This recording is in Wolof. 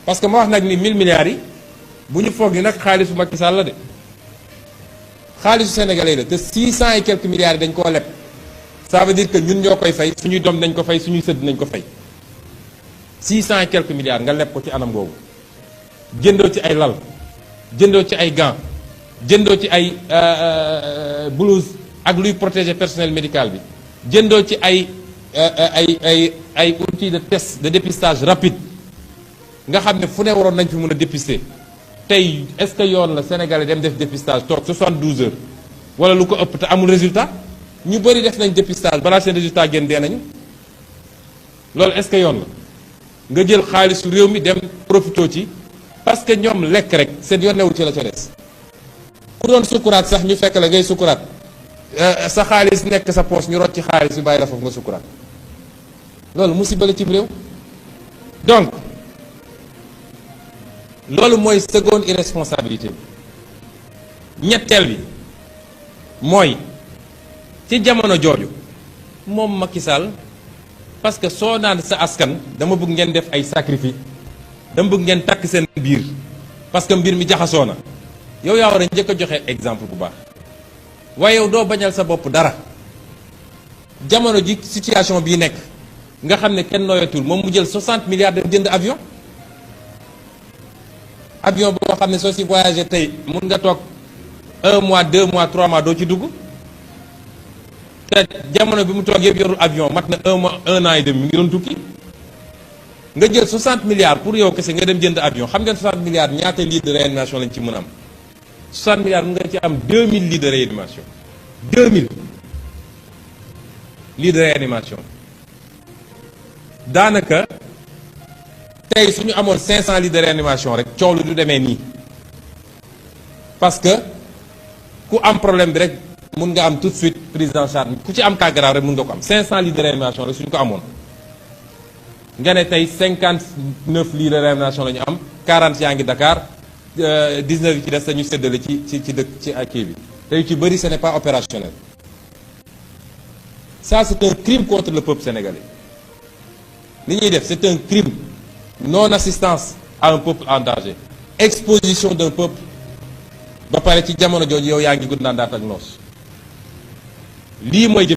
parce que ma wax nag ni 1000 milliards yi bu ñu foog ni nag xaalisu Macky Sall la de xaalisu sénégalais la te 600 et quelques milliards yi dañ koo leb ça veut dire que ñun ñoo koy fay suñuy doom nañ ko fay suñuy sëdd nañ ko fay 600 et quelques milliards nga leb ko ci anam boobu jëndoo ci ay lal jëndoo ci ay gants jëndoo ci ay blouse ak luy protéger personnel médical bi jëndoo ci ay outils de test de dépistage rapide nga xam ne fu ne waroon nañ fi mën a dépister tey est-ce que yoon la Sénégalais dem def dépistage toog 72 heures wala lu ko ëpp te amul résultat ñu bëri def nañ dépistage balaa seen résultat génn dee nañu loolu est-ce que yoon la nga jël xaalisu réew mi dem profito ci parce que ñoom lekk rek seen yoon newul ci la ca des ku doon sukuraat sax ñu fekk la ngay sukuraat sa xaalis nekk sa poche ñu rot ci xaalis bi bàyyi la foofu nga sukuraat loolu musiba la ci réew donc loolu mooy seconde irresponsabilité bi ñetteel bi mooy ci jamono jooju moom Macky Sall parce que soo naan sa askan dama bëgg ngeen def ay sacrifice dama bëgg ngeen takk seen biir parce que mbir mi jaxasoo na yow yaa war a njëkk a joxe exemple bu baax waaye yow doo bañal sa bopp dara jamono ji situation bii nekk nga xam ne kenn nooyatul moom mu jël 60 milliards dem jënd avion boo xam ne soo si voyagé tey mun nga toog 1 mois 2 mois 3 mois doo ci dugg te jamono bi mu toog yëpp yorul avion mat na 1 an et demi mi ngi doon tukki nga jël 60 milliards pour yow kese nga dem jënd avion xam ngeen 60 milliards ñaata lits de réanimation lañ ci mën a am 60 milliards nga ci am 2000 lits de réanimation 2000 lits de réanimation daanaka tey su ñu amoon 500 lits de réanimation rek coow lu du demee nii parce que ku am problème bi rek mun nga am tout de suite prise en charge ku ci am cas grave rek mun nga ko am 500 lits de réanimation rek suñu ko amoon nga ne tey 59 lits de réanimation la ñu am 40 yaa ngi Dakar 19 yi ci des dañu séddale ci dëkk ci kii bi te yu ci bëri ce n'est pas opérationnel ça c'est un crime contre le peuple sénégalais li ñuy def c'est un crime non assistance à un peuple en danger exposition d'un peuple ba pare ci jamono jooju yow yaa ngi gudd naan daat ak noos lii mooy